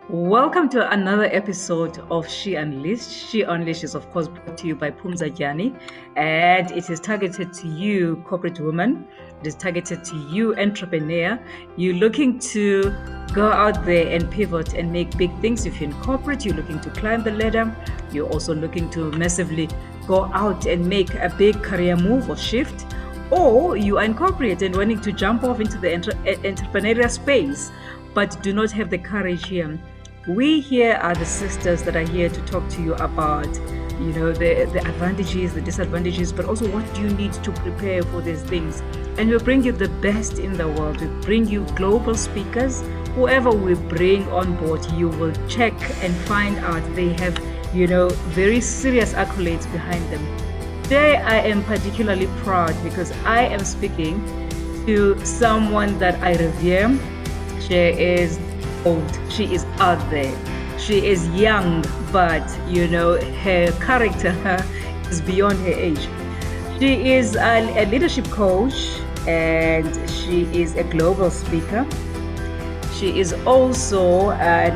Welcome to another episode of She Unleashed. She Unleashed is, of course, brought to you by Pumza Jani, and it is targeted to you, corporate woman. It is targeted to you, entrepreneur. You're looking to go out there and pivot and make big things. If you're in corporate, you're looking to climb the ladder. You're also looking to massively go out and make a big career move or shift. Or you are in corporate and wanting to jump off into the entrepreneurial space, but do not have the courage here. We here are the sisters that are here to talk to you about, the advantages, the disadvantages, but also what do you need to prepare for these things. And we bring you the best in the world. We bring you global speakers. Whoever we bring on board, you will check and find out they have, very serious accolades behind them. Today, I am particularly proud because I am speaking to someone that I revere. She is old. She is out there. She is young, but her character is beyond her age. She is a leadership coach and she is a global speaker. She is also a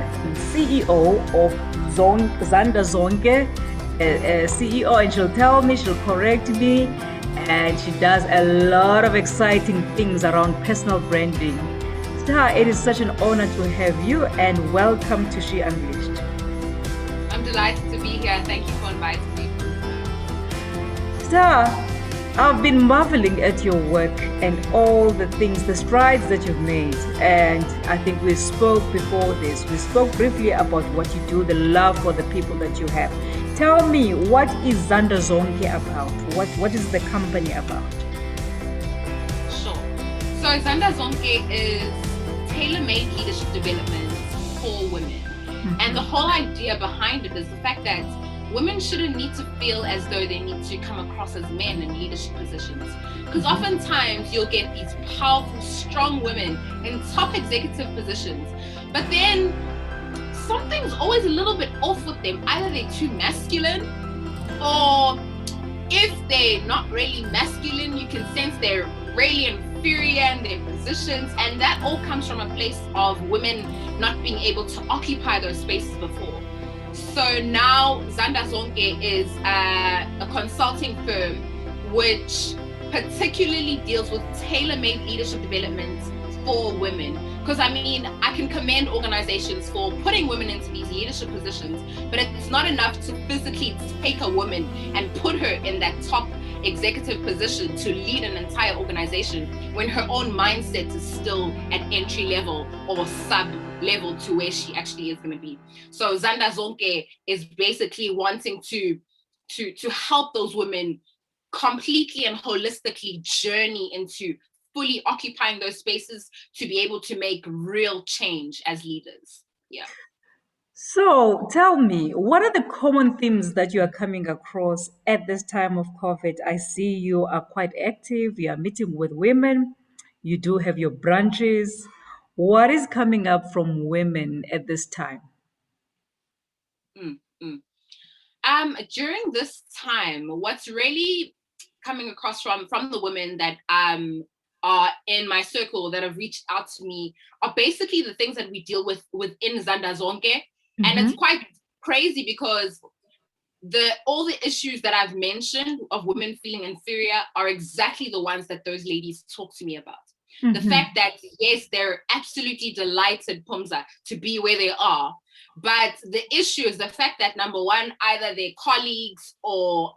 CEO of Zanda Zonke, a CEO, and she'll tell me, she'll correct me, and she does a lot of exciting things around personal branding. Stha, it is such an honor to have you, and welcome to She Unleashed. I'm delighted to be here. Thank you for inviting me. Stha, I've been marveling at your work and all the things, the strides that you've made. And I think we spoke before this. We spoke briefly about what you do, the love for the people that you have. Tell me, what is Zanda Zonke about? What is the company about? Sure. So Zanda Zonke is tailor-made leadership development for women. Mm-hmm. And the whole idea behind it is the fact that women shouldn't need to feel as though they need to come across as men in leadership positions. Because oftentimes you'll get these powerful, strong women in top executive positions, but then something's always a little bit off with them. Either they're too masculine, or if they're not really masculine, you can sense they're really inferior in their positions. And that all comes from a place of women not being able to occupy those spaces before. So now Zanda Zonke is a consulting firm which particularly deals with tailor-made leadership development for women. Because I can commend organizations for putting women into these leadership positions, but it's not enough to physically take a woman and put her in that top executive position to lead an entire organization when her own mindset is still at entry level or sub level to where she actually is going to be. So Zanda Zonke is basically wanting to help those women completely and holistically journey into fully occupying those spaces to be able to make real change as leaders. Yeah. So tell me, what are the common themes that you are coming across at this time of COVID? I see you are quite active, you are meeting with women, you do have your branches. What is coming up from women at this time? During this time, what's really coming across from the women that are in my circle that have reached out to me are basically the things that we deal with within Zanda Zonke. Mm-hmm. And it's quite crazy because all the issues that I've mentioned of women feeling inferior are exactly the ones that those ladies talk to me about. Mm-hmm. The fact that, yes, they're absolutely delighted, Pumza, to be where they are. But the issue is the fact that, number one, either their colleagues or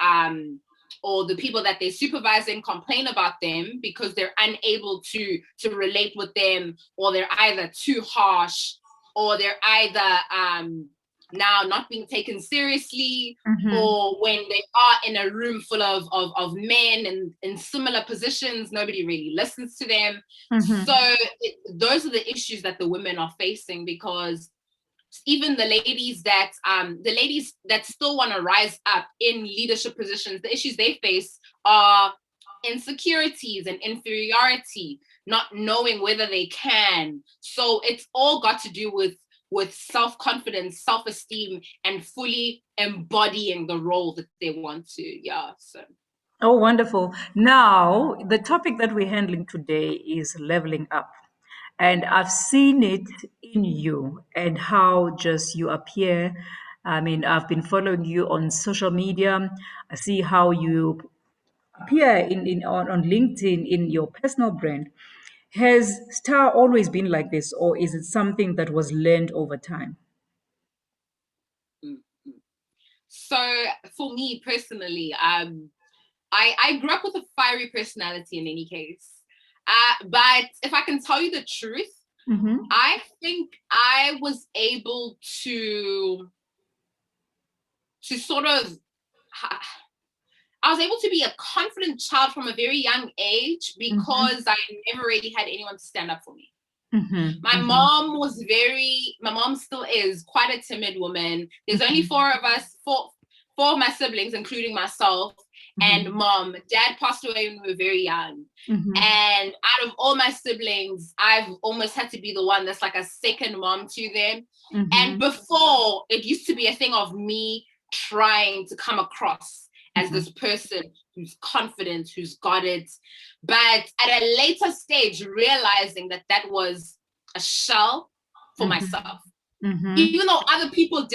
the people that they're supervising complain about them because they're unable to relate with them, or they're either too harsh, or they're either now not being taken seriously, mm-hmm. or when they are in a room full of men and in similar positions, nobody really listens to them. Mm-hmm. So those are the issues that the women are facing, because even the ladies that still want to rise up in leadership positions, the issues they face are insecurities and inferiority, not knowing whether they can. So it's all got to do with self-confidence, self-esteem, and fully embodying the role that they want to. Yeah. So. Oh, wonderful. Now, the topic that we're handling today is leveling up. And I've seen it seen you and how just you appear. I mean, I've been following you on social media. I see how you appear on LinkedIn in your personal brand. Has Star always been like this, or is it something that was learned over time? Mm. So for me personally, I grew up with a fiery personality in any case. But if I can tell you the truth, Mm-hmm. I think I was able to sort of I was able to be a confident child from a very young age Mm-hmm. because I never really had anyone to stand up for me. Mm-hmm. My Mm-hmm. my mom still is quite a timid woman. There's only four of us, four of my siblings, including myself and Mm-hmm. mom. Dad passed away when we were very young. Mm-hmm. And out of all my siblings, I've almost had to be the one that's like a second mom to them. And Mm-hmm. before, it used to be a thing of me trying to come across as this person who's confident, who's got it. But at a later stage, realizing that that was a shell for myself. Mm-hmm. Even though other people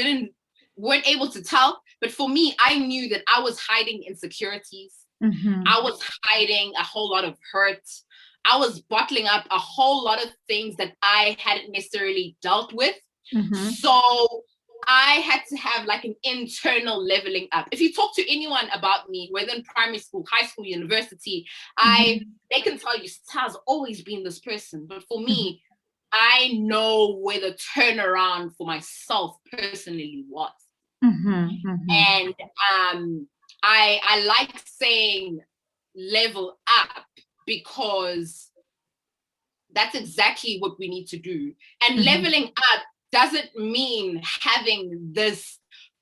weren't able to tell, but for me, I knew that I was hiding insecurities. Mm-hmm. I was hiding a whole lot of hurt. I was bottling up a whole lot of things that I hadn't necessarily dealt with. Mm-hmm. So I had to have like an internal leveling up. If you talk to anyone about me, whether in primary school, high school, university, they can tell you Stha's always been this person. But for me, I know where the turnaround for myself personally was. Mm-hmm. Mm-hmm. And I like saying level up because that's exactly what we need to do. And leveling up doesn't mean having this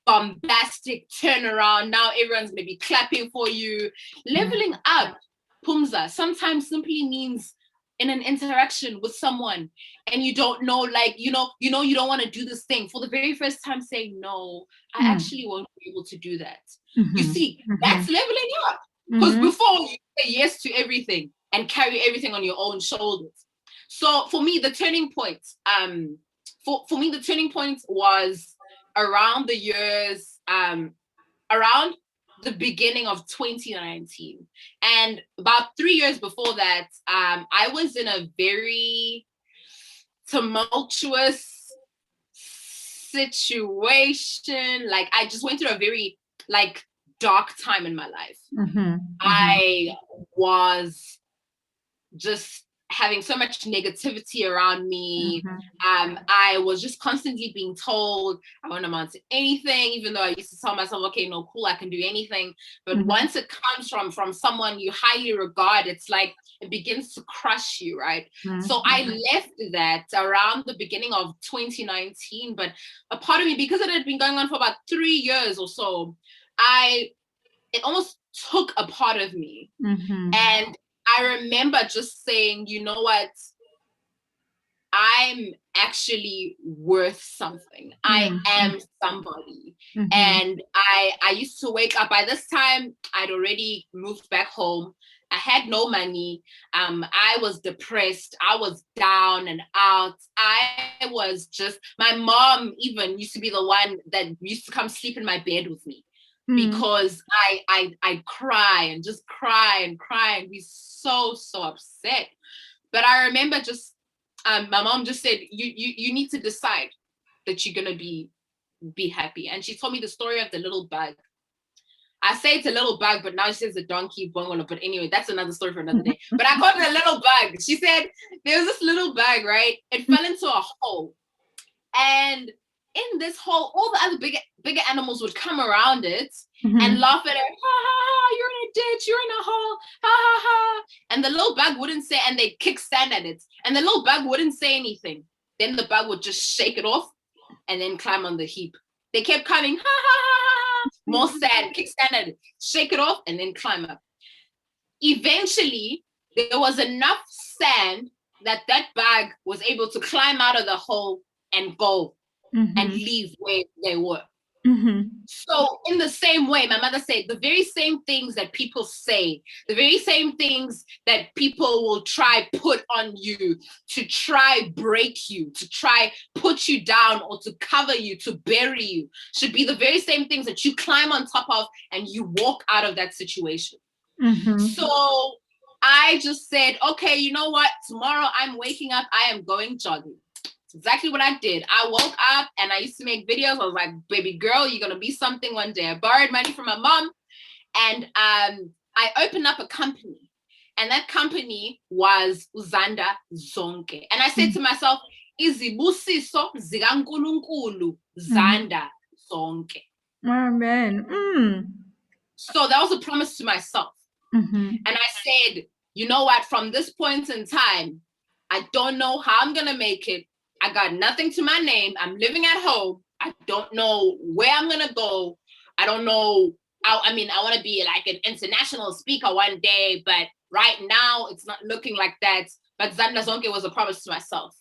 bombastic turnaround. Now everyone's going to be clapping for you. Leveling up, Pumza, sometimes simply means in an interaction with someone and you don't know, like, you don't want to do this thing for the very first time, saying, no, I actually won't be able to do that. You see, that's leveling up. Because before you say yes to everything and carry everything on your own shoulders. So for me, the turning point, the turning point was around the years, around the beginning of 2019. And about 3 years before that, I was in a very tumultuous situation. Like I just went through a very like dark time in my life. I was just having so much negativity around me. I was just constantly being told I won't amount to anything, even though I used to tell myself, okay, no, cool, I can do anything. But once it comes from someone you highly regard, it's like it begins to crush you, right? So I left that around the beginning of 2019, but a part of me, because it had been going on for about 3 years or so, it almost took a part of me. And I remember just saying, you know what? I'm actually worth something. I am somebody. And I used to wake up. By this time, I'd already moved back home. I had no money. I was depressed. I was down and out. I was just, my mom even used to be the one that used to come sleep in my bed with me. Because I cry and just cry and cry and be so upset. But I remember just my mom just said, you need to decide that you're gonna be happy. And she told me the story of the little bug. I say it's a little bug, but now she says a donkey bungalow. But anyway, that's another story for another day. But I called it a little bug. She said there was this little bug, right? It fell into a hole. And in this hole, all the other bigger animals would come around it and laugh at her. Ha ha ha, you're in a ditch, you're in a hole, ha ha ha. And the little bug wouldn't say, and they'd kickstand at it. And the little bug wouldn't say anything. Then the bug would just shake it off and then climb on the heap. They kept coming, ha ha ha ha, more sand, kickstand at it, shake it off, and then climb up. Eventually, there was enough sand that bug was able to climb out of the hole and go and leave where they were. Mm-hmm. So, in the same way, my mother said the very same things that people say, the very same things that people will try put on you to try break you, to try put you down or to cover you, to bury you, should be the very same things that you climb on top of and you walk out of that situation. Mm-hmm. So, I just said, okay, you know what? Tomorrow I'm waking up, I am going jogging. Exactly what I did. I woke up and I used to make videos. I was like, baby girl, you're going to be something one day. I borrowed money from my mom and I opened up a company. And that company was Zanda Zonke. And I said to myself, izibusiso zikaNkulunkulu Mm-hmm. Zanda Zonke. Amen. Mm. So that was a promise to myself. Mm-hmm. And I said, you know what, from this point in time, I don't know how I'm going to make it. I got nothing to my name. I'm living at home. I don't know where I'm going to go. I don't know. I mean, I want to be like an international speaker one day, but right now it's not looking like that. But Zanda Zonke was a promise to myself.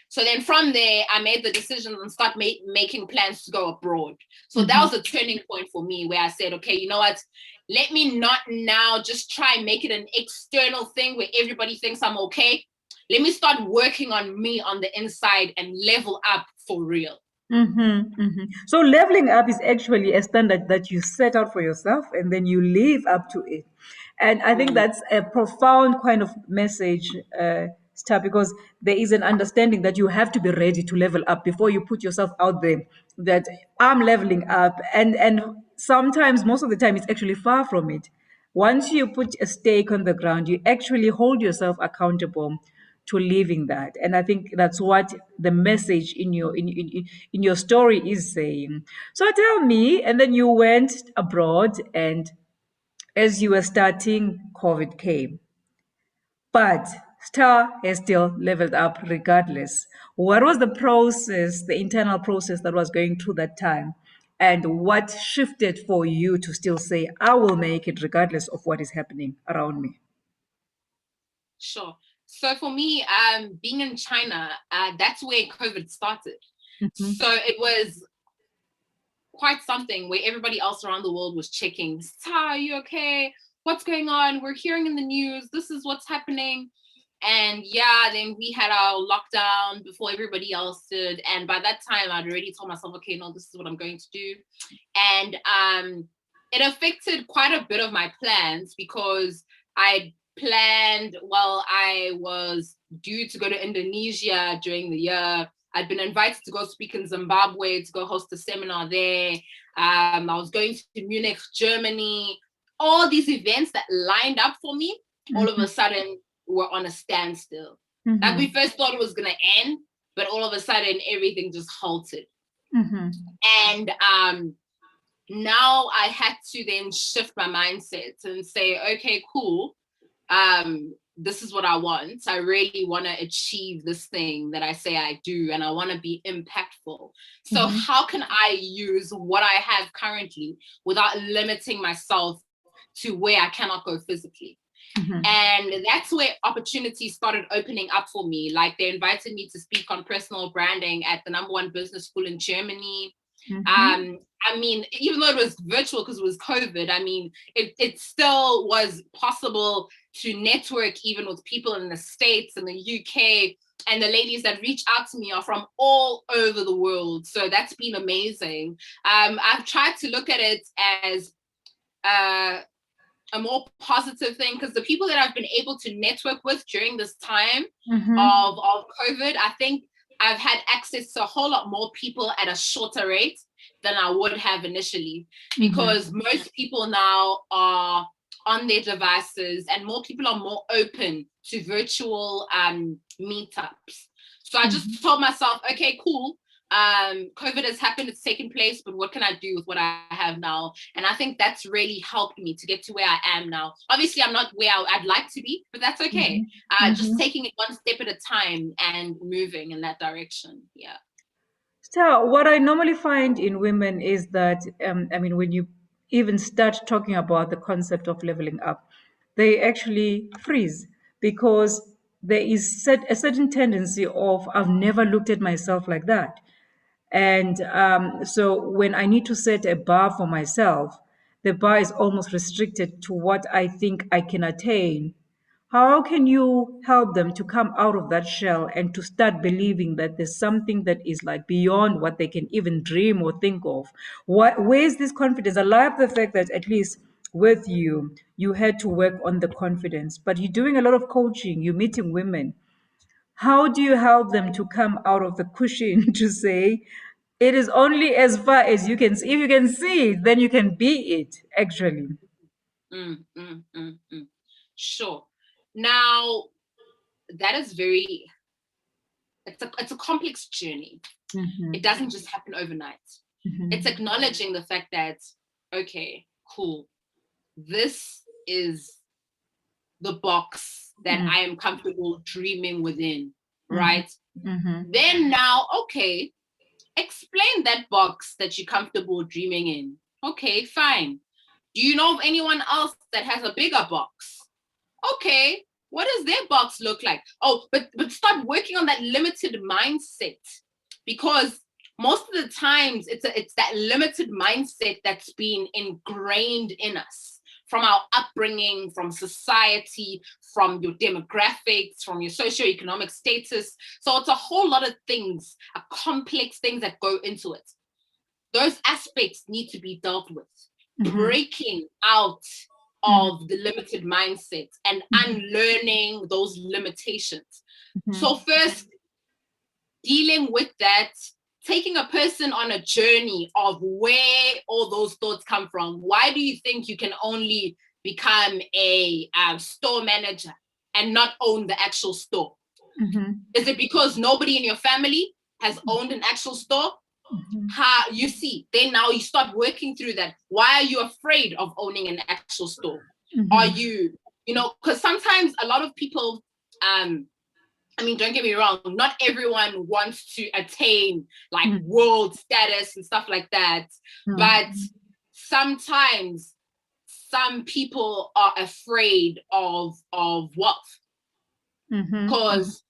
So then from there, I made the decision and start making plans to go abroad. So that Mm-hmm. was a turning point for me where I said, okay, you know what? Let me not now just try and make it an external thing where everybody thinks I'm okay. Let me start working on me on the inside and level up for real. Mm-hmm, mm-hmm. So leveling up is actually a standard that you set out for yourself and then you live up to it. And I think Mm. that's a profound kind of message, Stha, because there is an understanding that you have to be ready to level up before you put yourself out there that I'm leveling up. And sometimes, most of the time, it's actually far from it. Once you put a stake on the ground, you actually hold yourself accountable to living that. And I think that's what the message in in your story is saying. So tell me, and then you went abroad, and as you were starting, COVID came. But Star has still leveled up regardless. What was the process, the internal process that was going through that time? And what shifted for you to still say, I will make it regardless of what is happening around me? Sure. So for me, being in China, that's where COVID started. Mhm. So it was quite something where everybody else around the world was checking. Stha, are you okay? What's going on? We're hearing in the news. This is what's happening. And yeah, then we had our lockdown before everybody else did. And by that time, I'd already told myself, okay, no, this is what I'm going to do. And it affected quite a bit of my plans because I planned, well, I was due to go to Indonesia during the year. I'd been invited to go speak in Zimbabwe to go host a seminar there. I was going to Munich, Germany. All these events that lined up for me, all of a Mhm. sudden were on a standstill. Like we Mhm. first thought it was going to end, but all of a sudden everything just halted. Mhm. And now I had to then shift my mindset and say, okay, cool. This is what I want. I really want to achieve this thing that I say I do, and I want to be impactful. So, Mhm. how can I use what I have currently without limiting myself to where I cannot go physically? Mhm. And that's where opportunities started opening up for me. Like they invited me to speak on personal branding at the #1 business school in Germany. Mhm. I mean, even though it was virtual because it was COVID, I mean, it still was possible to network even with people in the States and the UK. And the ladies that reach out to me are from all over the world. So that's been amazing. I've tried to look at it as uh, a more positive thing because the people that I've been able to network with during this time Mhm. of COVID, I think I've had access to a whole lot more people at a shorter rate than I would have initially Mhm. because most people now are on their devices and more people are more open to virtual meetups. So I just Mhm. told myself, okay, cool. COVID has happened, it's taken place, but what can I do with what I have now? And I think that's really helped me to get to where I am now. Obviously, I'm not where I'd like to be, but that's okay. Mhm. Just Mhm. taking it one step at a time and moving in that direction. Yeah. So, what I normally find in women is that, I mean, when you even start talking about the concept of leveling up, they actually freeze because there is a certain tendency of, I've never looked at myself like that. And so when I need to set a bar for myself, the bar is almost restricted to what I think I can attain. How can you help them to come out of that shell and to start believing that there's something that is like beyond what they can even dream or think of? Where's this confidence? I love the fact that at least with you, you had to work on the confidence, but you're doing a lot of coaching, you're meeting women. How do you help them to come out of the cushion to say, it is only as far as you can see? If you can see it, then you can be it, actually. Sure. Now, that is it's a complex journey. Mm-hmm. It doesn't just happen overnight. Mm-hmm. It's acknowledging the fact that, okay, cool, this is the box that I am comfortable dreaming within, right? Mm-hmm. Then now, okay, explain that box that you're comfortable dreaming in. Okay, fine. Do you know of anyone else that has a bigger box? Okay, what does their box look like? Oh, but start working on that limited mindset, because most of the times it's that limited mindset that's been ingrained in us from our upbringing, from society, from your demographics, from your socioeconomic status. So it's a whole lot of things, complex things that go into it. Those aspects need to be dealt with. Breaking out of the limited mindset and unlearning those limitations. So first, dealing with that, taking a person on a journey of where all those thoughts come from. Why do you think you can only become a store manager and not own the actual store? Is it because nobody in your family has owned an actual store? How you see, then now you start working through that. Why are you afraid of owning an actual store? Are you, because sometimes a lot of people, I mean, don't get me wrong, not everyone wants to attain like world status and stuff like that. But sometimes some people are afraid of wealth. Because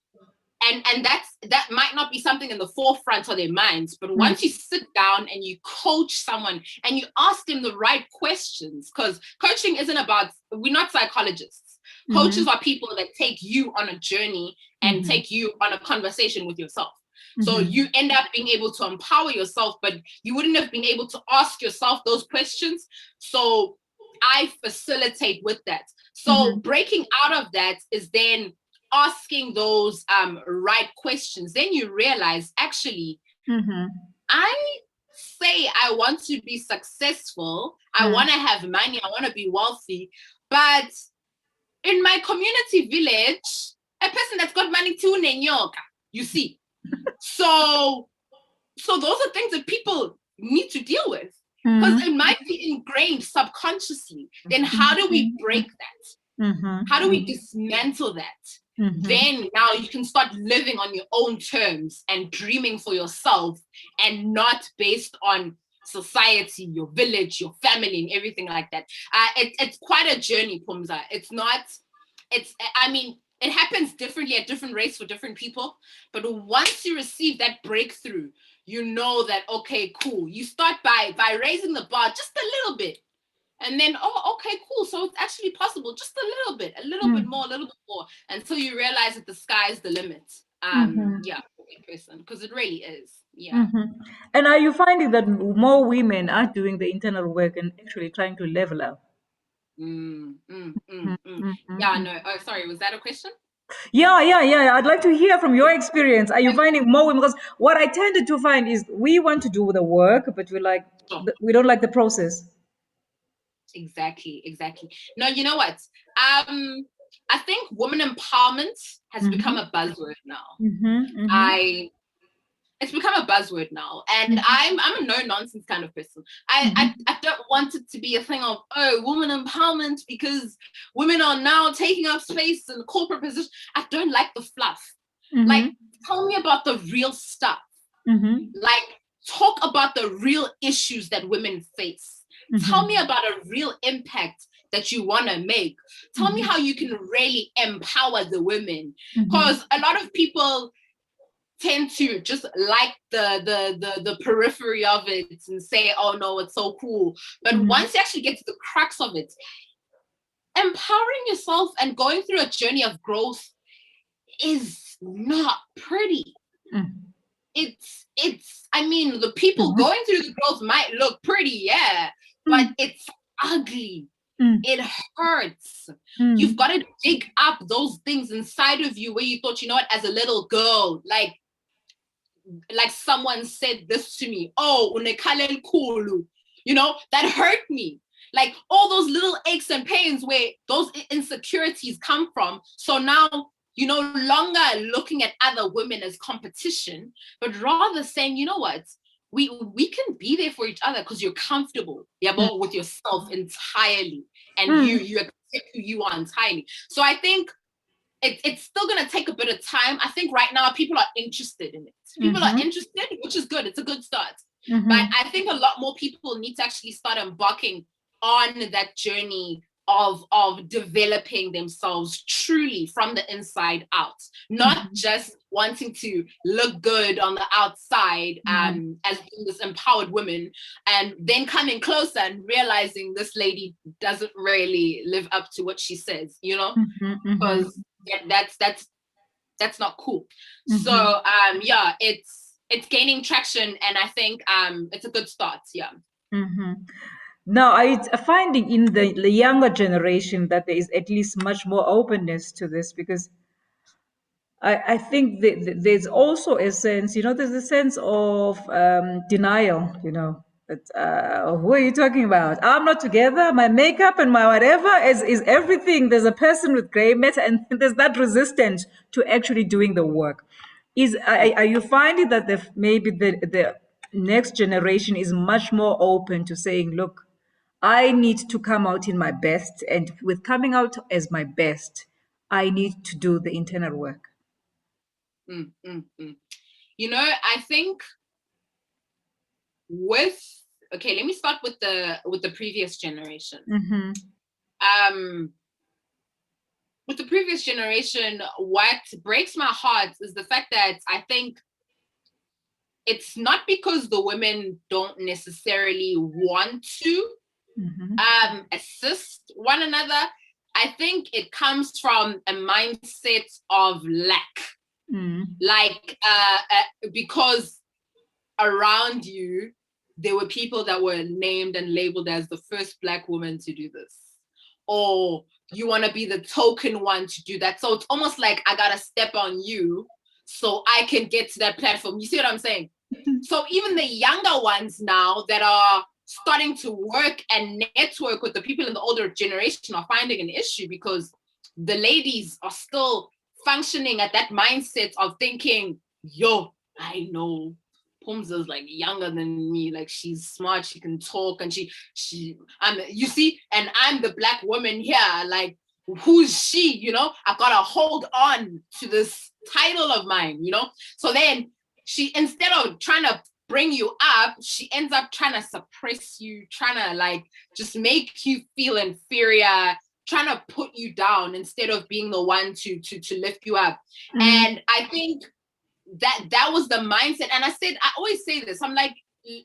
and that might not be something in the forefront of their minds, but once you sit down and you coach someone and you ask them the right questions, because coaching isn't about, we're not psychologists. Coaches are people that take you on a journey and take you on a conversation with yourself. So you end up being able to empower yourself, but you wouldn't have been able to ask yourself those questions. So I facilitate with that. So breaking out of that is then asking those right questions. Then you realize, actually, I say I want to be successful, I want to have money, I want to be wealthy, but in my community village, a person that's got money too nenyoka, you see. So those are things that people need to deal with, because it might be ingrained subconsciously. Then how do we break that? How do we dismantle that? Then now you can start living on your own terms and dreaming for yourself, and not based on society, your village, your family, and everything like that. It's quite a journey, Pumza. I mean, it happens differently at different rates for different people. But once you receive that breakthrough, you know that, okay, cool. You start by raising the bar just a little bit. And then, oh, okay, cool. So it's actually possible, just a little bit more, until you realize that the sky is the limit. Yeah, for a person, because it really is. Yeah. And are you finding that more women are doing the internal work and actually trying to level up? Yeah, no. Oh, sorry. Was that a question? Yeah. I'd like to hear from your experience. Are you finding more women? Because what I tended to find is we want to do the work, but Sure. we don't like the process. Exactly. No, you know what? I think woman empowerment has become a buzzword now. It's become a buzzword now, and I'm a no nonsense kind of person. I don't want it to be a thing of, oh, woman empowerment because women are now taking up space in corporate position. I don't like the fluff. Like, tell me about the real stuff. Like, talk about the real issues that women face. Tell me about a real impact that you want to make. Tell me how you can really empower the women, because a lot of people tend to just like the periphery of it and say, oh no, it's so cool. But once you actually get to the crux of it, empowering yourself and going through a journey of growth is not pretty. It's I mean, the people going through the growth might look pretty, yeah, but it's ugly. It hurts. You've got to dig up those things inside of you where you thought, you know what, as a little girl, like someone said this to me, oh, unekhalel khulu, you know, that hurt me. Like all those little aches and pains where those insecurities come from. So now you're no longer looking at other women as competition, but rather saying, you know what, we can be there for each other because you're comfortable, with yourself entirely, and you accept who you are entirely. So I think it's still going to take a bit of time. I think right now people are interested in it. People are interested, which is good. It's a good start. But I think a lot more people need to actually start embarking on that journey of developing themselves truly from the inside out, not just wanting to look good on the outside as being this empowered woman, and then coming closer and realizing this lady doesn't really live up to what she says, you know, because that's not cool. So yeah, it's gaining traction, and I think it's a good start. Yeah. Now, I finding in the younger generation that there is at least much more openness to this, because I think there's also a sense, there's a sense of denial, that who are you talking about? I'm not together. My makeup and my whatever is everything. There's a person with gray matter, and there's that resistance to actually doing the work. Are you finding that maybe the next generation is much more open to saying, look, I need to come out in my best, and with coming out as my best, I need to do the internal work? You know, I think let me start with the previous generation. With the previous generation, what breaks my heart is the fact that I think it's not because the women don't necessarily want to assist one another. I think it comes from a mindset of lack. Like, because around you, there were people that were named and labeled as the first Black woman to do this, or you want to be the token one to do that. So it's almost like I got to step on you so I can get to that platform. You see what I'm saying? So even the younger ones now that are starting to work and network with the people in the older generation are finding an issue, because the ladies are still functioning at that mindset of thinking, yo, I know Pumza's like younger than me, like she's smart, she can talk, and you see, and I'm the Black woman here, like who's she, I gotta hold on to this title of mine, so then she, instead of trying to bring you up, she ends up trying to suppress you, trying to like just make you feel inferior, trying to put you down instead of being the one to lift you up. And I think that was the mindset. And I always say this, I'm like,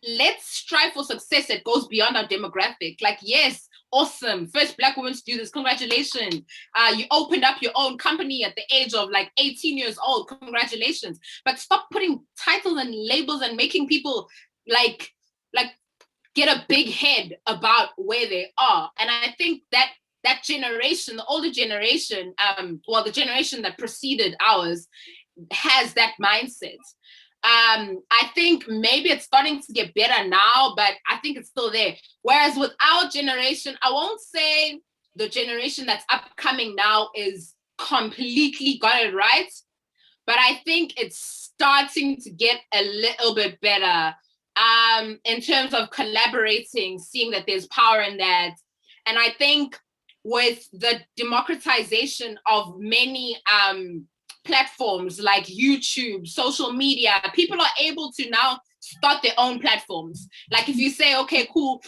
let's strive for success that goes beyond our demographic. Like, yes, awesome, first Black woman to do this, congratulations. You opened up your own company at the age of like 18 years old, congratulations. But stop putting titles and labels and making people like get a big head about where they are. And I think that generation, the older generation, the generation that preceded ours, has that mindset. I think maybe it's starting to get better now, but I think it's still there. Whereas with our generation, I won't say the generation that's upcoming now is completely got it right, but I think it's starting to get a little bit better in terms of collaborating, seeing that there's power in that. And I think with the democratization of many platforms like YouTube, social media, people are able to now start their own platforms. Like if you say, okay, cool,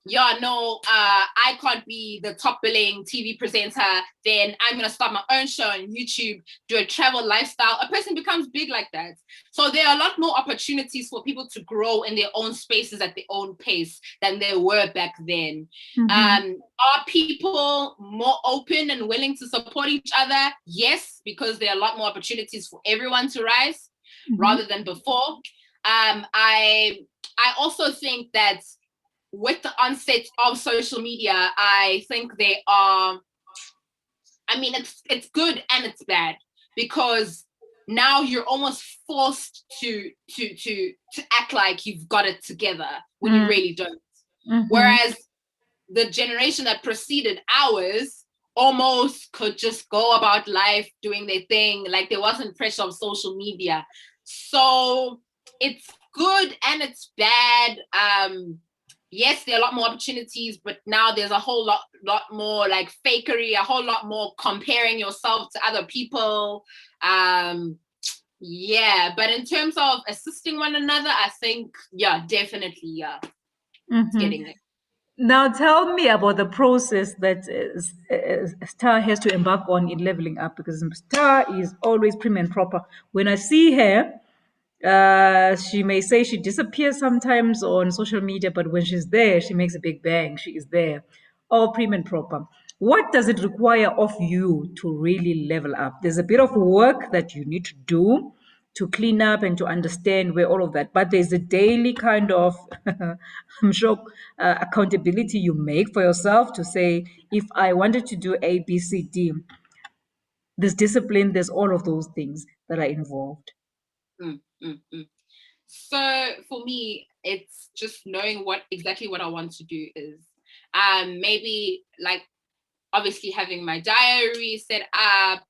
yeah, no, I can't be the top billing TV presenter, then I'm going to start my own show on YouTube, do a travel lifestyle. A person becomes big like that. So there are a lot more opportunities for people to grow in their own spaces at their own pace than there were back then. Are people more open and willing to support each other? Yes, because there are a lot more opportunities for everyone to rise rather than before. I also think that with the onset of social media, I think they are, I mean, it's good and it's bad, because now you're almost forced to act like you've got it together when you really don't. Whereas the generation that preceded ours almost could just go about life doing their thing, like there wasn't pressure of social media. So it's good and it's bad. Yes, there are a lot more opportunities, but now there's a whole lot more like fakery, a whole lot more comparing yourself to other people. Yeah, but in terms of assisting one another, I think, yeah, definitely, yeah, it's getting there. Now tell me about the process that Star has to embark on in leveling up, because Star is always prim and proper. When I see her, she may say she disappears sometimes on social media, but when she's there, she makes a big bang. She is there, all prim and proper. What does it require of you to really level up? There's a bit of work that you need to do to clean up and to understand where all of that, but there's a daily kind of, I'm sure, accountability you make for yourself to say, if I wanted to do A, B, C, D, there's discipline, there's all of those things that are involved. Mm, mm, mm. So for me, it's just knowing exactly what I want to do is maybe like obviously having my diary set up,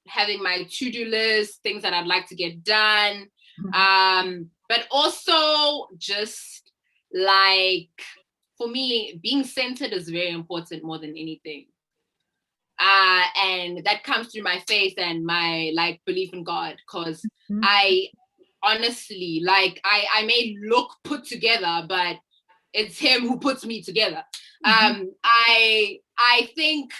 having my to-do list, things that I'd like to get done. But also just like, for me, being centered is very important more than anything. And that comes through my faith and my like belief in God, because I honestly, like, I may look put together, but it's him who puts me together. I think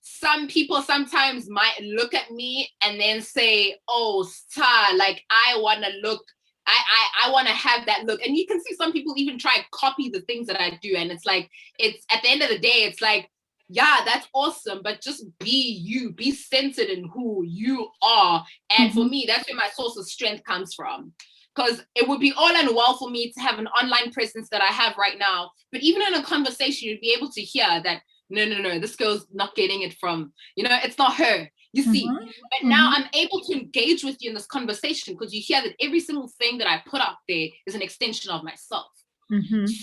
some people sometimes might look at me and then say, oh, Stha, like I want to look, I want to have that look. And you can see some people even try to copy the things that I do. And it's like, it's at the end of the day, it's like, yeah, that's awesome, but just be you, be centered in who you are. And for me, that's where my source of strength comes from. Because it would be all and well for me to have an online presence that I have right now. But even in a conversation, you'd be able to hear that, no, this girl's not getting it from, it's not her. You see, but now I'm able to engage with you in this conversation because you hear that every single thing that I put out there is an extension of myself.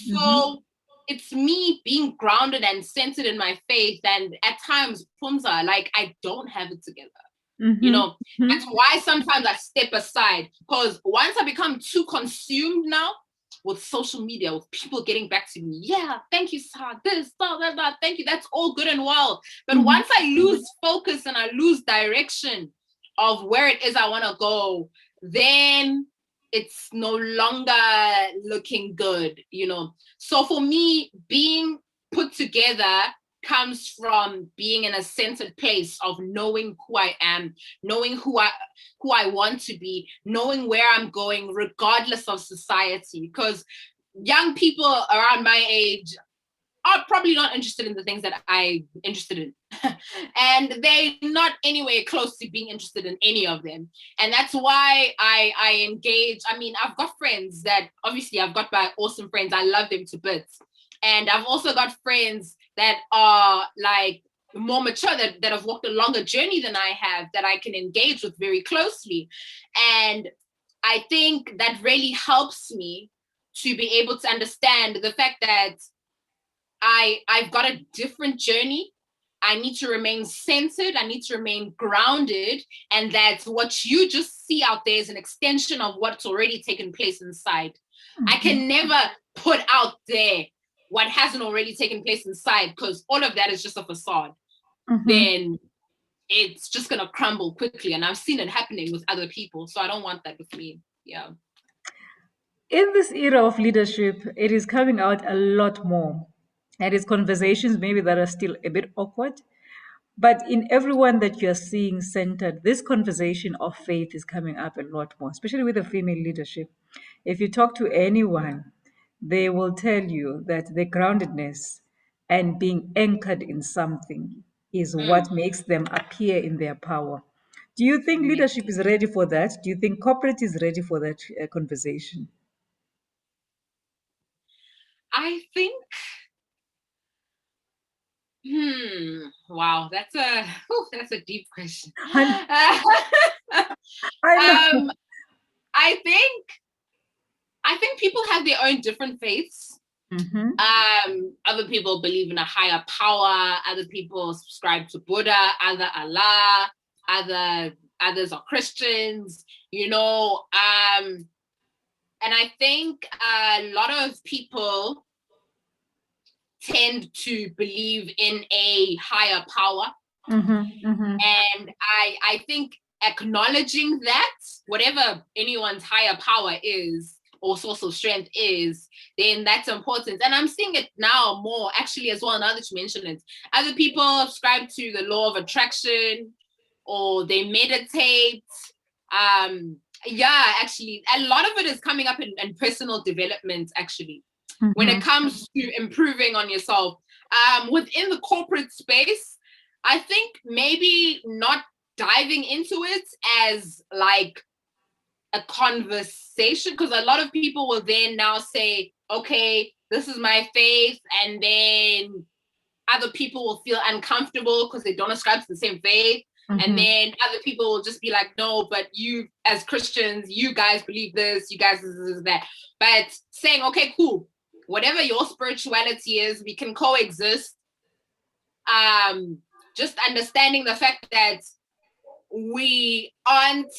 So it's me being grounded and centered in my faith. And at times, Pumza, like I don't have it together. That's why sometimes I step aside, because once I become too consumed now with social media, with people getting back to me, yeah, thank you, Stha, this, that, thank you, that's all good and well. But once I lose focus and I lose direction of where it is I want to go, then it's no longer looking good, So for me, being put together comes from being in a centered place of knowing who I am, knowing who I want to be, knowing where I'm going, regardless of society. Because young people around my age are probably not interested in the things that I'm interested in. And they're not anywhere close to being interested in any of them. And that's why I engage. I mean, I've got friends that, obviously, I've got my awesome friends. I love them to bits. And I've also got friends that are like more mature, that have walked a longer journey than I have, that I can engage with very closely. And I think that really helps me to be able to understand the fact that I've got a different journey. I need to remain centered. I need to remain grounded. And that what you just see out there is an extension of what's already taken place inside. I can never put out there what hasn't already taken place inside, because all of that is just a facade. Then it's just going to crumble quickly. And I've seen it happening with other people. So I don't want that with me. Yeah. In this era of leadership, it is coming out a lot more. And it's conversations maybe that are still a bit awkward. But in everyone that you're seeing centered, this conversation of faith is coming up a lot more, especially with the female leadership. If you talk to anyone, they will tell you that the groundedness and being anchored in something is Mm. what makes them appear in their power. Do you think Yeah. leadership is ready for that? Do you think corporate is ready for that conversation? I think, wow, that's a deep question. And I know. um, I think people have their own different faiths. Mm-hmm. Other people believe in a higher power. Other people subscribe to Buddha, other Allah, others are Christians. And I think a lot of people tend to believe in a higher power. Mm-hmm. Mm-hmm. And I think acknowledging that, whatever anyone's higher power is or source of strength is, then that's important. And I'm seeing it now more actually as well, now that you mention it. Other people subscribe to the law of attraction or they meditate. Yeah, actually, a lot of it is coming up in personal development, actually, when it Mm-hmm. comes to improving on yourself. Within the corporate space, I think maybe not diving into it as like a conversation, because a lot of people will then now say, okay, this is my faith, and then other people will feel uncomfortable because they don't ascribe to the same faith. And Mm-hmm. then other people will just be like, no, but you as Christians, you guys believe this, you guys this, that. But saying, okay, cool, whatever your spirituality is, we can coexist. Um, just understanding the fact that we aren't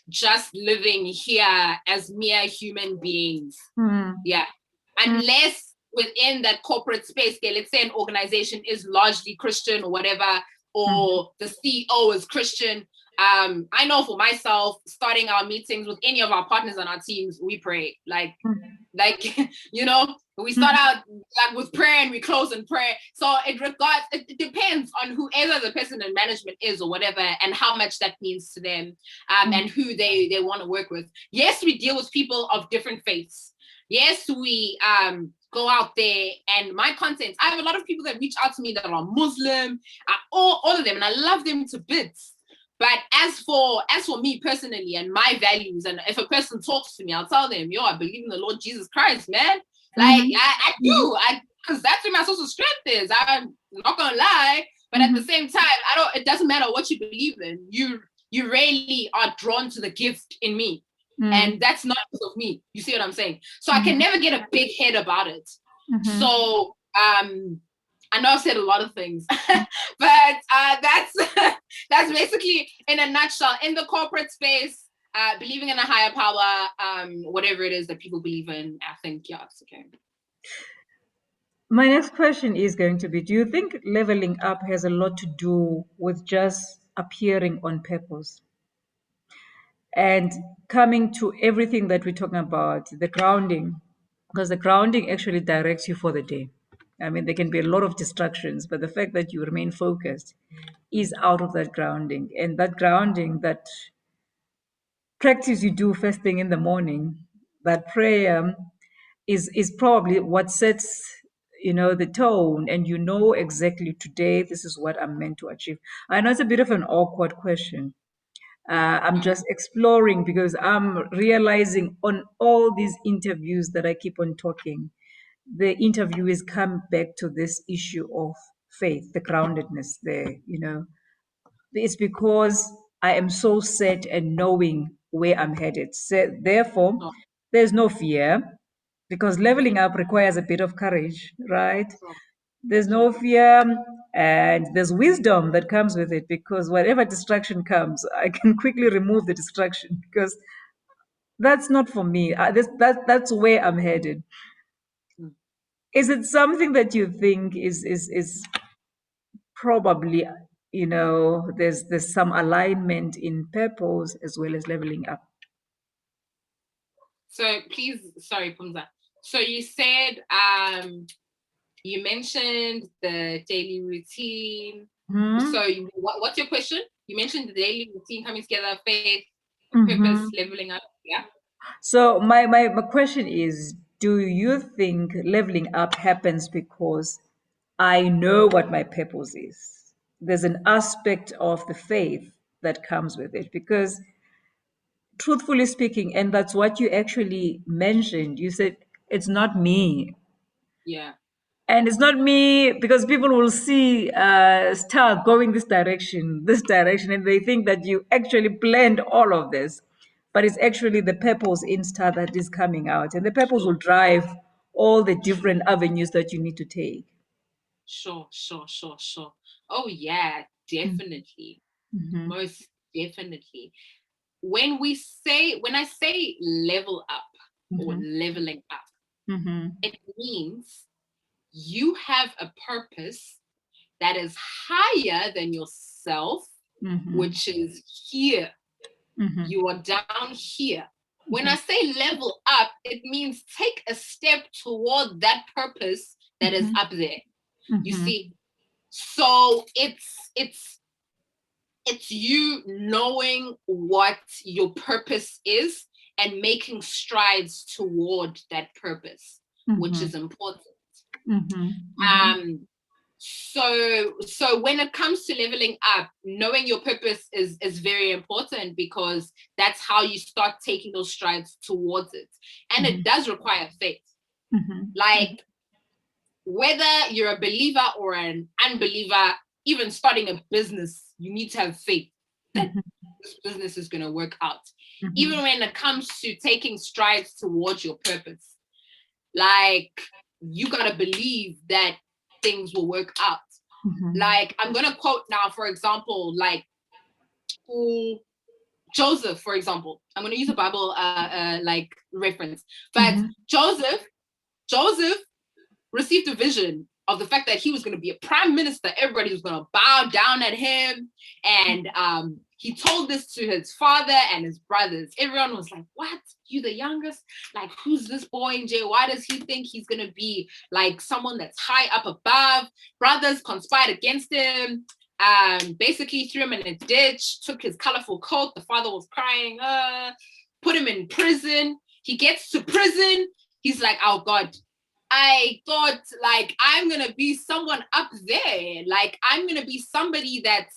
just living here as mere human beings. Mm-hmm. Yeah. Unless within that corporate space, okay, let's say an organization is largely Christian or whatever, Mm-hmm. or the CEO is Christian. I know for myself, starting our meetings with any of our partners on our teams, we pray. Like we start out like with prayer and we close in prayer. So it depends on whoever the person in management is or whatever, and how much that means to them, and who they want to work with. Yes, we deal with people of different faiths. Yes, we go out there, and my content, I have a lot of people that reach out to me that are Muslim, all of them, and I love them to bits. But as for me personally and my values, and if a person talks to me, I'll tell them, yo, I believe in the Lord Jesus Christ, man. Like Mm-hmm. I do, because that's where my social strength is. I'm not gonna lie, but at the same time, I don't. It doesn't matter what you believe in. You really are drawn to the gift in me, Mm-hmm. and that's not because of me. You see what I'm saying? So I can Mm-hmm. never get a big head about it. Mm-hmm. So I know I've said a lot of things, but that's that's basically in a nutshell. In the corporate space, believing in a higher power, whatever it is that people believe in, I think, yeah, it's okay. My next question is going to be, do you think leveling up has a lot to do with just appearing on purpose and coming to everything that we're talking about, the grounding? Because the grounding actually directs you for the day. I mean, there can be a lot of distractions, but the fact that you remain focused is out of that grounding. And that grounding, that practice you do first thing in the morning, that prayer is probably what sets the tone, and exactly today this is what I'm meant to achieve. I know it's a bit of an awkward question. I'm just exploring because I'm realizing on all these interviews that I keep on talking, the interviewees come back to this issue of faith, the groundedness there. It's because I am so set and knowing where I'm headed. So therefore, So, there's no fear because leveling up requires a bit of courage, right? so, There's so no fear, and there's wisdom that comes with it because whatever distraction comes, I can quickly remove the distraction because that's not for me. That's where I'm headed. mm. Is it something that you think is probably, there's some alignment in purpose as well as leveling up? So please, sorry, Pumza. So you said, you mentioned the daily routine. So what's your question? You mentioned the daily routine coming together, faith, purpose, leveling up. Yeah. So my question is, do you think leveling up happens because I know what my purpose is? There's an aspect of the faith that comes with it because truthfully speaking, and that's what you actually mentioned, you said it's not me. Yeah. And it's not me because people will see Star going this direction, and they think that you actually planned all of this. But it's actually the purpose in Star that is coming out, and the purpose will Sure. drive all the different avenues that you need to take. Sure. Oh yeah, definitely. Mm-hmm. Most definitely. When I say level up or Mm-hmm. leveling up, Mm-hmm. it means you have a purpose that is higher than yourself, Mm-hmm. which is here. Mm-hmm. You are down here. When I say level up, it means take a step toward that purpose that is up there. You Mm-hmm. see? So it's you knowing what your purpose is and making strides toward that purpose, which Mm-hmm. is important. Mm-hmm. Mm-hmm. So when it comes to leveling up, knowing your purpose is very important, because that's how you start taking those strides towards it. And it does require faith. Like, whether you're a believer or an unbeliever, even starting a business, you need to have faith that this business is going to work out. Even when it comes to taking strides towards your purpose, like, you got to believe that things will work out. Like, I'm going to quote now, for example, like, Joseph, for example. I'm going to use a Bible like reference, but Joseph received a vision of the fact that he was going to be a prime minister. Everybody was going to bow down at him. And he told this to his father and his brothers. Everyone was like, what? You the youngest? Like, who's this boy in jail? Why does he think he's going to be like someone that's high up above? Brothers conspired against him. Basically threw him in a ditch, took his colorful coat. The father was crying, put him in prison. He gets to prison. He's like, oh God, I thought, like, I'm gonna be someone up there. Like, I'm gonna be somebody that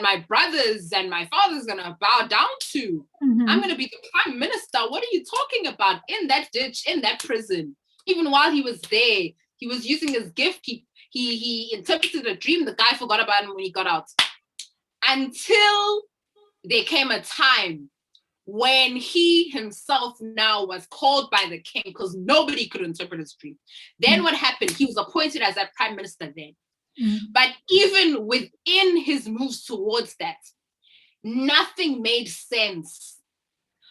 my brothers and my father's gonna bow down to. I'm gonna be the prime minister. What are you talking about? In that ditch, in that prison. Even while he was there, he was using his gift. He interpreted a dream. The guy forgot about him when he got out. Until there came a time when he himself now was called by the king, because nobody could interpret his dream. Then what happened? He was appointed as that prime minister then. But even within his moves towards that, nothing made sense.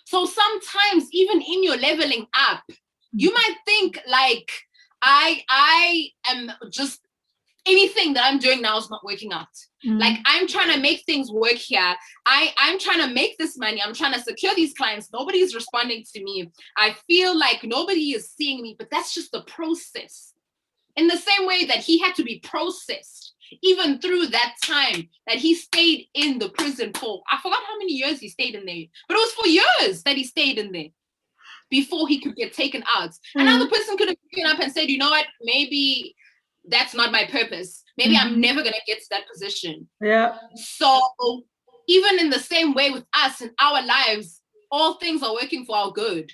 So sometimes, even in your leveling up, you might think like, I am just, anything that I'm doing now is not working out. Like, I'm trying to make things work here. I'm trying to make this money. I'm trying to secure these clients. Nobody's responding to me. I feel like nobody is seeing me, but that's just the process. In the same way that he had to be processed, even through that time that he stayed in the prison for, I forgot how many years he stayed in there, but it was for years that he stayed in there before he could get taken out. Another person could have taken up and said, you know what, maybe that's not my purpose. Maybe I'm never going to get to that position. Yeah. So even in the same way with us in our lives, all things are working for our good.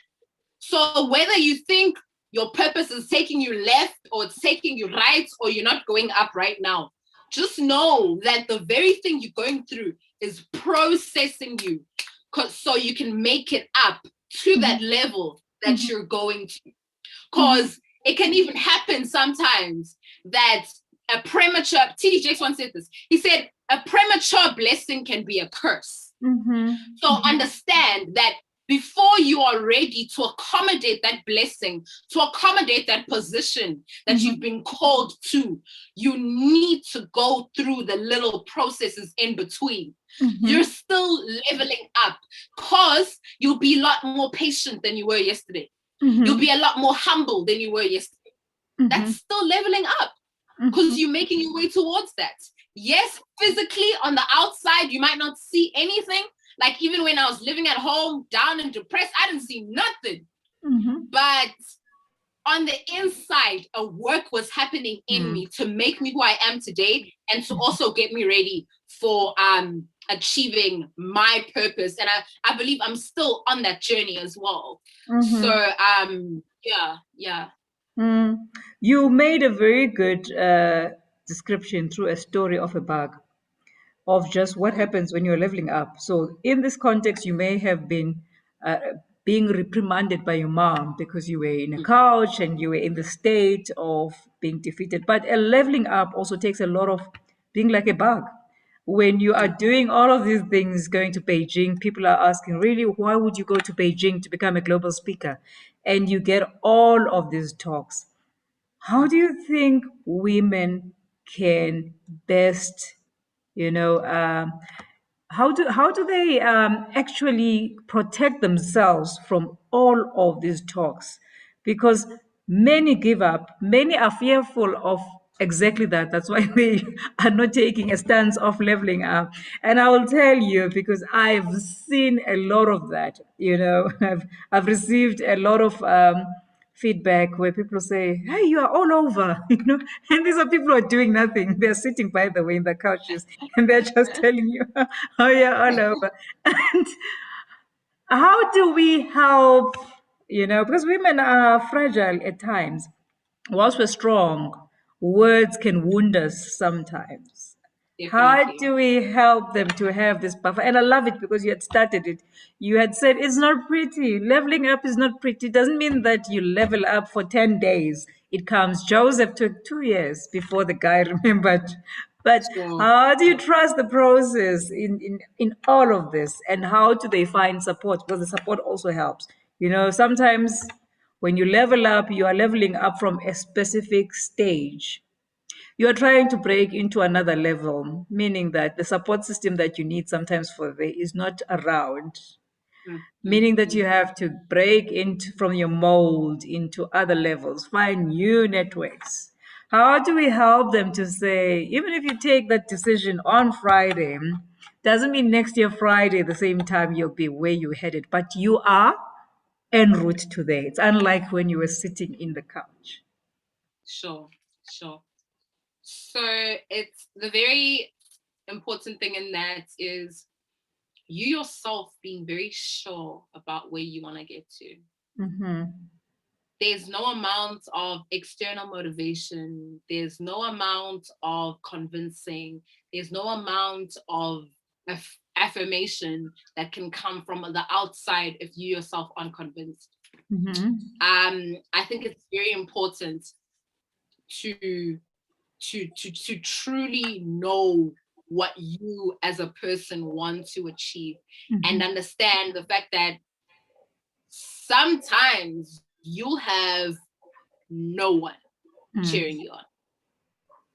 So whether you think your purpose is taking you left or it's taking you right, or you're not going up right now, just know that the very thing you're going through is processing you, so you can make it up to that level that you're going to. Because it can even happen sometimes that a premature, TD Jakes once said this, he said, a premature blessing can be a curse. So understand that before you are ready to accommodate that blessing, to accommodate that position that you've been called to, you need to go through the little processes in between. you're still leveling up, because you'll be a lot more patient than you were yesterday. You'll be a lot more humble than you were yesterday. That's still leveling up, because you're making your way towards that. Yes, physically on the outside, you might not see anything. Like even when I was living at home, down and depressed, I didn't see nothing. But on the inside, a work was happening in me to make me who I am today, and to also get me ready for achieving my purpose. And I believe I'm still on that journey as well. So yeah. You made a very good description through a story of a bug, of just what happens when you're leveling up. So, in this context, you may have been being reprimanded by your mom because you were in a couch and you were in the state of being defeated. But a leveling up also takes a lot of being like a bug. When you are doing all of these things, going to Beijing, people are asking, really, why would you go to Beijing to become a global speaker? And you get all of these talks. How do you think women can best, you know, how do they actually protect themselves from all of these talks? Because many give up, many are fearful of exactly that. That's why they are not taking a stance of leveling up. And I will tell you, because I've seen a lot of that. I've received a lot of feedback where people say, "Hey, you are all over," and these are people who are doing nothing. They're sitting, by the way, in the couches, and they're just telling you, "Oh, you're all over." And how do we help? Because women are fragile at times. Whilst we're strong, words can wound us sometimes. How Definitely. do we help them to have this buffer? And I love it because you had started it. You had said it's not pretty. Leveling up is not pretty. It doesn't mean that you level up for 10 days. It comes. Joseph took 2 years before the guy remembered. But Sure. how do you trust the process in all of this? And how do they find support? Because the support also helps. Sometimes when you level up, you are leveling up from a specific stage. You are trying to break into another level, meaning that the support system that you need sometimes for there is not around, meaning that you have to break into from your mold into other levels, find new networks. How do we help them to say, even if you take that decision on Friday, doesn't mean next year Friday, the same time, you'll be where you headed, but you are en route to there. It's unlike when you were sitting in the couch. Sure. So it's the very important thing in that is you yourself being very sure about where you want to get to. There's no amount of external motivation. There's no amount of convincing. There's no amount of affirmation that can come from the outside if you yourself aren't convinced. I think it's very important to truly know what you as a person want to achieve, and understand the fact that sometimes you'll have no one cheering you on,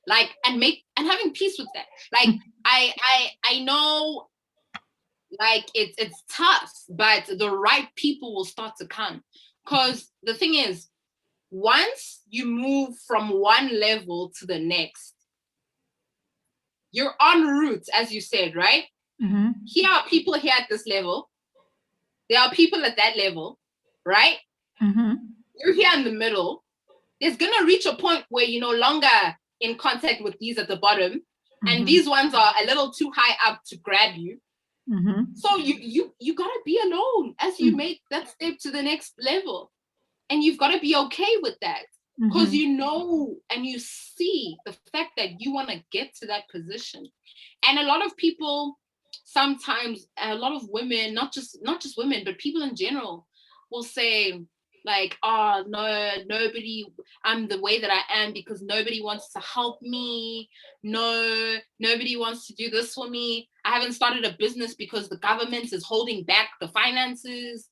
like, and having peace with that. Like, I know, like, it's tough, but the right people will start to come, because the thing is, once you move from one level to the next, you're en route, as you said, right? Here are people here at this level. There are people at that level, right? You're here in the middle. There's going to reach a point where you're no longer in contact with these at the bottom, and these ones are a little too high up to grab you. So you got to be alone as you make that step to the next level. And you've got to be okay with that, because you know and you see the fact that you want to get to that position. And a lot of people, sometimes a lot of women, not just women, but people in general, will say, like, "Oh no, nobody, I'm the way that I am because nobody wants to help me. No, nobody wants to do this for me. I haven't started a business because the government is holding back the finances.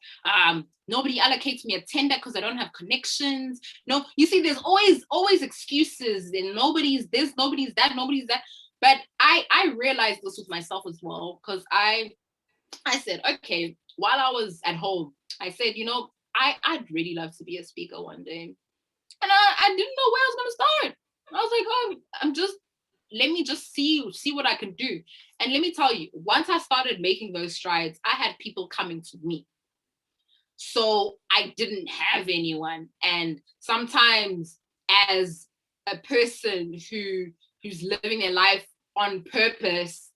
Nobody allocates me a tender because I don't have connections." No, you see, there's always excuses, and nobody's this, nobody's that, nobody's that. But I realized this with myself as well, because I said, okay, while I was at home, I said, I'd really love to be a speaker one day. And I didn't know where I was going to start. I was like, oh, let me just see what I can do. And let me tell you, once I started making those strides, I had people coming to me. So I didn't have anyone. And sometimes as a person who's living their life on purpose,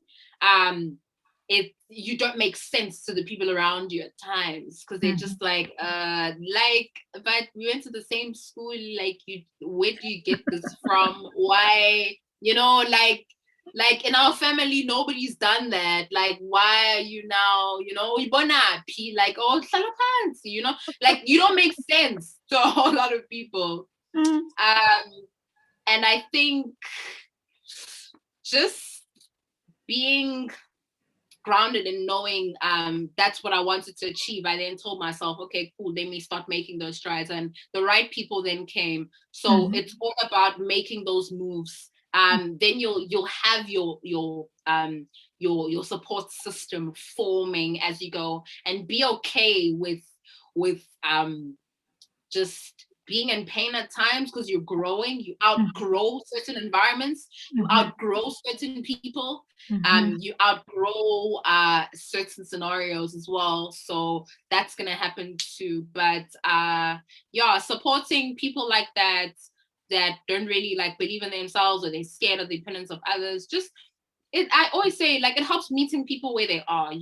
you don't make sense to the people around you at times, because they're just like, but we went to the same school, where do you get this from? Why? Like in our family, nobody's done that. Like, why are you now, like, oh, like, you don't make sense to a whole lot of people. And I think just being grounded in knowing that's what I wanted to achieve, I then told myself, okay, cool, let me start making those strides. And the right people then came. So it's all about making those moves. Then you'll have your support system forming as you go, and be okay with just being in pain at times, because you're growing. You outgrow certain environments, you outgrow certain people, you outgrow certain scenarios as well. So that's gonna happen too. But supporting people like that don't really believe in themselves, or they're scared of the opinions of others. I always say, it helps meeting people where they are,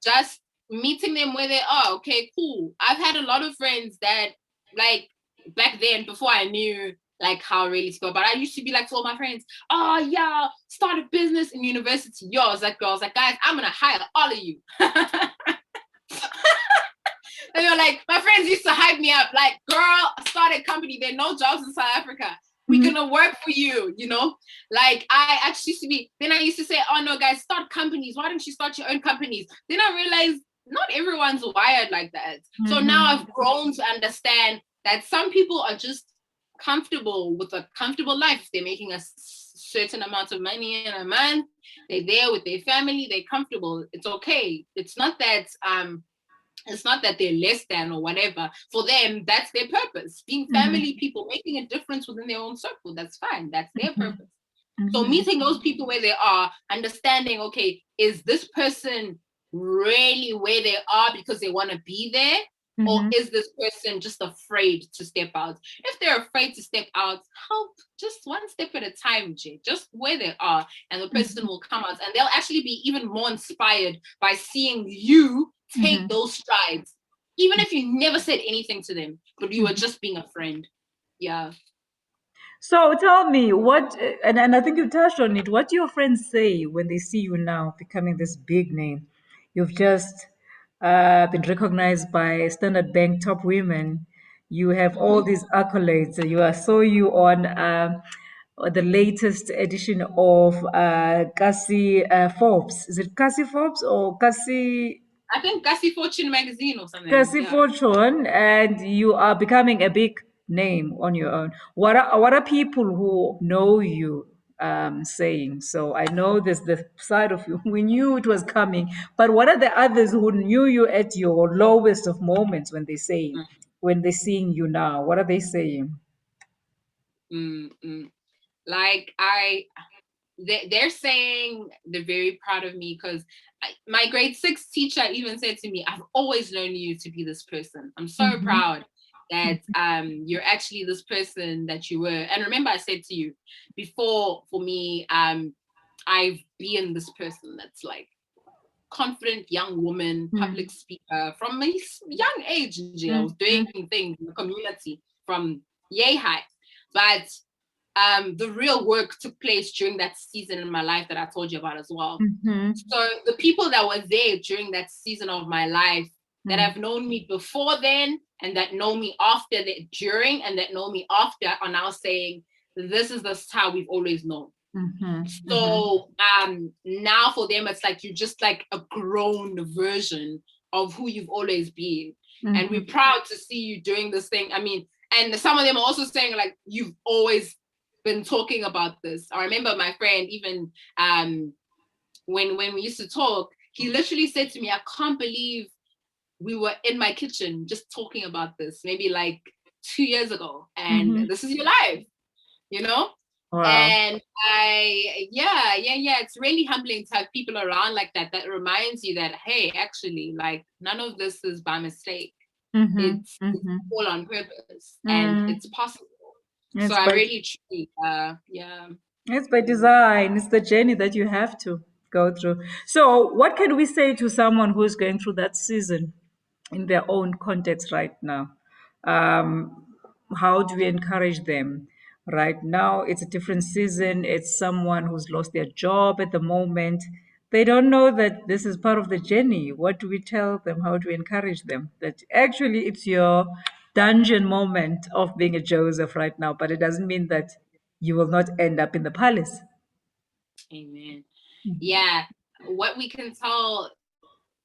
just meeting them where they are. Okay, cool. I've had a lot of friends that, back then, before I knew how really to go, but I used to be to all my friends, oh yeah, start a business in university. I was like, guys, I'm gonna hire all of you. And they were like, my friends used to hype me up, like, girl, start a company. There are no jobs in South Africa. We're gonna work for you, I actually used to be, then I used to say, oh no, guys, start companies. Why don't you start your own companies? Then I realized not everyone's wired like that. So now I've grown to understand that some people are just comfortable with a comfortable life. They're making a certain amount of money in a month. They're there with their family. They're comfortable. It's okay. It's not that they're less than or whatever. For them, that's their purpose. Being family people, making a difference within their own circle, that's fine. That's their purpose. So meeting those people where they are, understanding, okay, is this person really where they are because they want to be there? Or is this person just afraid to step out? If they're afraid to step out, help just one step at a time, Jay, just where they are, and the person will come out, and they'll actually be even more inspired by seeing you take those strides, even if you never said anything to them, but you were just being a friend. Yeah. So tell me and I think you touched on it. What do your friends say when they see you now becoming this big name? You've just been recognized by Standard Bank top women. You have all these accolades. You on the latest edition of Cassie Forbes. Is it Cassie Forbes or Cassie? I think Cassie Fortune magazine or something. Cassie Fortune, and you are becoming a big name on your own. What are people who know you saying? So I know there's the side of you. We knew it was coming, but what are the others who knew you at your lowest of moments when when they're seeing you now? What are they saying? They're saying they're very proud of me, because my grade 6 teacher even said to me, I've always known you to be this person. I'm so proud that you're actually this person that you were. And remember, I said to you before, for me, I've been this person that's confident young woman, public speaker from a young age. I was doing things in the community from yay high. But the real work took place during that season in my life that I told you about as well. So the people that were there during that season of my life, that have known me before then, and that know me after, during, and that know me after, are now saying, this is the how we've always known. So now for them, it's you're just a grown version of who you've always been. And we're proud to see you doing this thing. I mean, and some of them are also saying you've always been talking about this. I remember my friend even when we used to talk, he literally said to me, I can't believe we were in my kitchen just talking about this maybe like 2 years ago, and Mm-hmm. this is your life, you know? Wow. And it's really humbling to have people around like that that reminds you that, hey, actually, like, none of this is by mistake. Mm-hmm. It's Mm-hmm. all on purpose, and Mm. it's possible. So It's I by really truly yeah. it's by design. It's the journey that you have to go through. So, what can we say to someone who is going through that season in their own context right now? Um, how do we encourage them? Right now, it's a different season. It's someone who's lost their job at the moment. They don't know that this is part of the journey. What do we tell them? How do we encourage them? That actually it's your dungeon moment of being a Joseph right now, but it doesn't mean that you will not end up in the palace. Amen. Yeah, what we can tell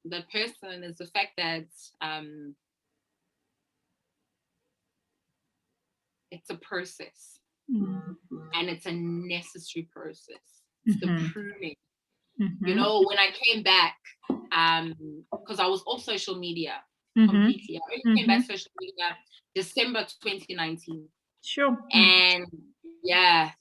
the person is the fact that um it's a process, and it's a necessary process. It's the Mm-hmm. pruning. You Mm-hmm. know, when I came back, because I was off social media Mm-hmm. completely. I only came Mm-hmm. back social media December 2019. Sure. And yeah.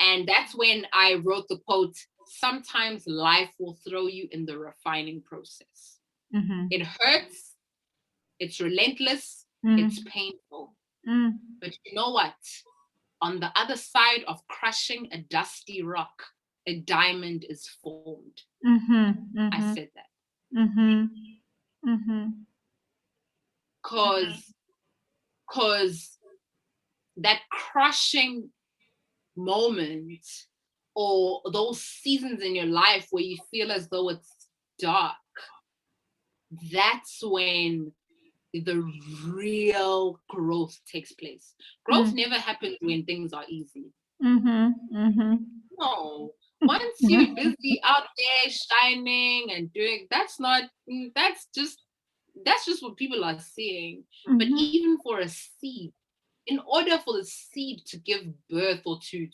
And that's when I wrote the quote, sometimes life will throw you in the refining process. Mm-hmm. It hurts, it's relentless, it's Mm-hmm. painful. Mm-hmm. But you know what? On the other side of crushing a dusty rock, a diamond is formed. I Mm-hmm. said that Mm-hmm. Mm-hmm. because that crushing moment, or those seasons in your life where you feel as though it's dark, that's when the real growth takes place. Growth never happens when things are easy. Mm-hmm. Mm-hmm. No. Once you're busy out there shining and doing, that's just what people are seeing. But even for a seed, in order for the seed to give birth or to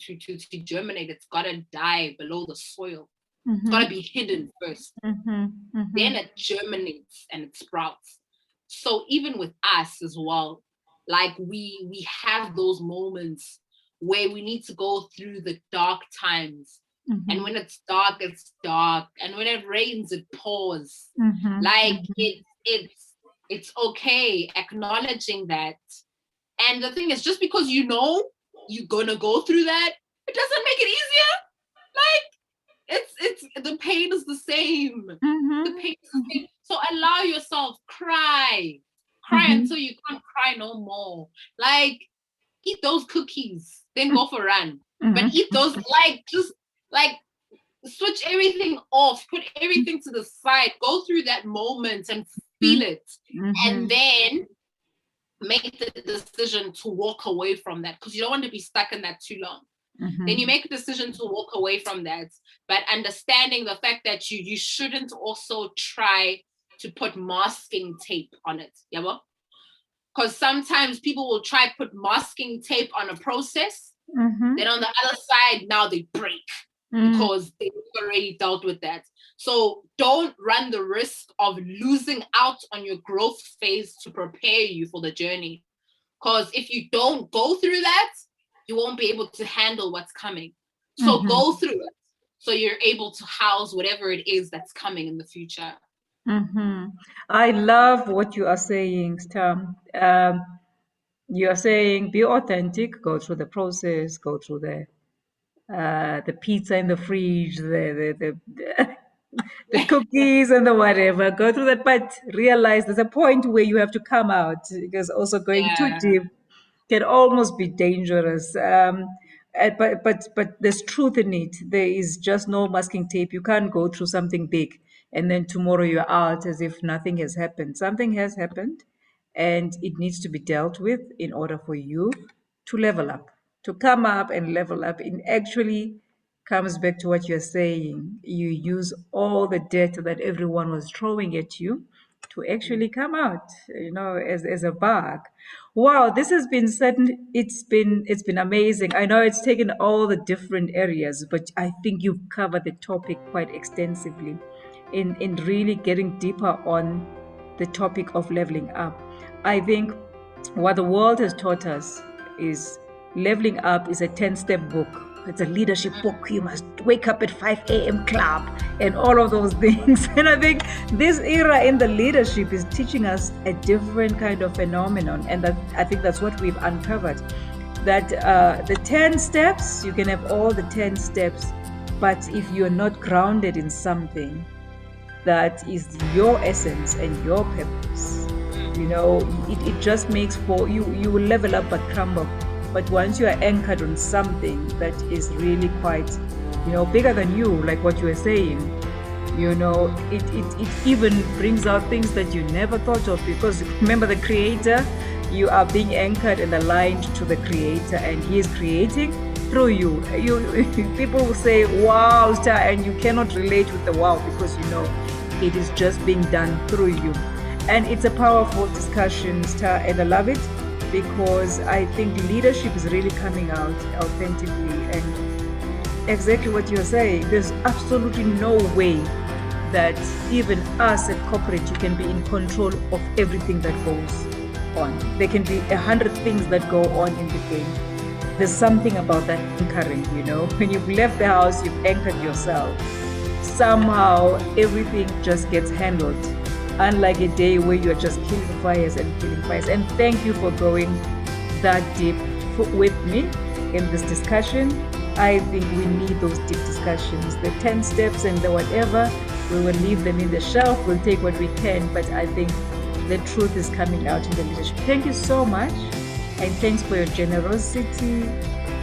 germinate, it's gotta die below the soil. It's gotta be hidden first. Then it germinates and it sprouts. So even with us as well, like we have those moments where we need to go through the dark times. And when it's dark. And when it rains, it pours. Like it's okay acknowledging that. And the thing is, just because you know you're gonna go through that, it doesn't make it easier. Like, it's the pain is the same. The pain is the same. So allow yourself, cry until you can't cry no more. Like, eat those cookies, then go for a run. But eat those, like, just like switch everything off, put everything to the side, go through that moment and feel it, and then make the decision to walk away from that, because you don't want to be stuck in that too long. Then you make a decision to walk away from that, but understanding the fact that you shouldn't also try to put masking tape on it. Yeah, well, because sometimes people will try put masking tape on a process, then on the other side now they break because they've already dealt with that. So don't run the risk of losing out on your growth phase to prepare you for the journey. Because if you don't go through that, you won't be able to handle what's coming. So go through it so you're able to house whatever it is that's coming in the future. I love what you are saying, Stha. You are saying be authentic, go through the process, go through the pizza in the fridge, the cookies and the whatever. Go through that, but realize there's a point where you have to come out, because also going too Yeah. deep can almost be dangerous. But there's truth in it. There is just no masking tape. You can't go through something big and then tomorrow you're out as if nothing has happened. Something has happened, and it needs to be dealt with in order for you to level up, to come up and level up. And actually comes back to what you're saying. You use all the debt that everyone was throwing at you to actually come out, as a bug. Wow, this has been certain. It's been amazing. I know it's taken all the different areas, but I think you've covered the topic quite extensively, in really getting deeper on the topic of leveling up. I think what the world has taught us is leveling up is a 10-step book. It's a leadership book. You must wake up at 5 a.m. club and all of those things. And I think this era in the leadership is teaching us a different kind of phenomenon. And I think that's what we've uncovered. That the 10 steps, you can have all the 10 steps, but if you're not grounded in something that is your essence and your purpose, it just makes for you will level up but crumble. But once you are anchored on something that is really quite, bigger than you, like what you were saying, it even brings out things that you never thought of, because remember the creator, you are being anchored and aligned to the creator, and he is creating through you. People will say wow, Stha, and you cannot relate with the wow, because it is just being done through you. And it's a powerful discussion, Stha, and I love it, because I think leadership is really coming out authentically. And exactly what you're saying, there's absolutely no way that even us at corporate, you can be in control of everything that goes on. There can be 100 things that go on in the game. There's something about that anchoring, when you've left the house, you've anchored yourself. Somehow everything just gets handled, unlike a day where you're just killing fires and killing fires. And thank you for going that deep with me in this discussion. I think we need those deep discussions. The 10 steps and the whatever, we will leave them in the shelf. We'll take what we can, but I think the truth is coming out in the leadership. Thank you so much. And thanks for your generosity,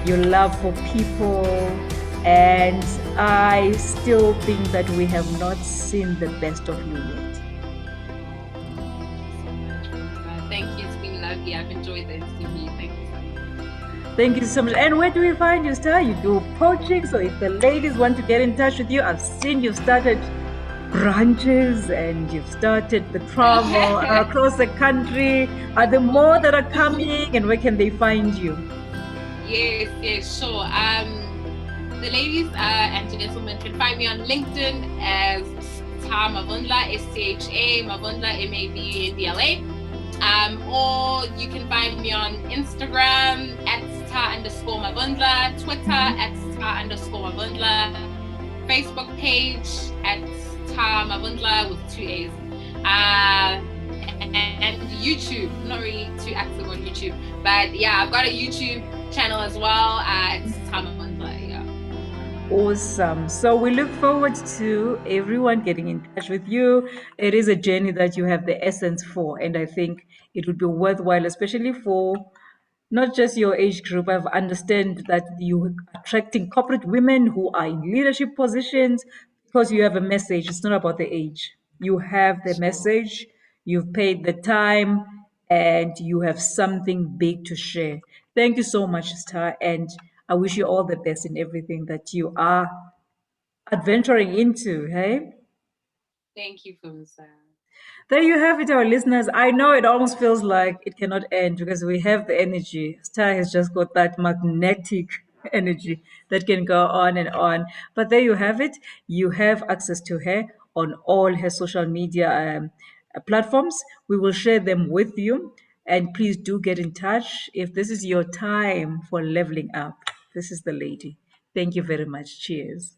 your love for people. And I still think that we have not seen the best of you yet. Thank you. It's been lovely. I've enjoyed the interview. Thank you so much. Thank you so much. And where do we find you, Stha? You do coaching. So if the ladies want to get in touch with you, I've seen you've started branches and you've started the travel across the country. Are there more that are coming, and where can they find you? Yes, sure. The ladies and gentlemen can find me on LinkedIn as Stha Mavundla, SCHA, Mavundla, MAVUNDLA. Or you can find me on Instagram at Stha_Mavundla, Twitter at Stha_Mavundla, Facebook page at Stha Mavundla with 2 A's. And YouTube, not really too active on YouTube, but yeah, I've got a YouTube channel as well at Stha Mavundla. Yeah. Awesome. So we look forward to everyone getting in touch with you. It is a journey that you have the essence for, and I think it would be worthwhile, especially for not just your age group. I've understand that you are attracting corporate women who are in leadership positions because you have a message. It's not about the age. You have the message, you've paid the time, and you have something big to share. Thank you so much, Stha, and I wish you all the best in everything that you are adventuring into. Hey? Thank you, Fumsa. There you have it, our listeners. I know it almost feels like it cannot end because we have the energy. Stha has just got that magnetic energy that can go on and on. But there you have it. You have access to her on all her social media platforms. We will share them with you. And please do get in touch if this is your time for leveling up. This is the lady. Thank you very much. Cheers.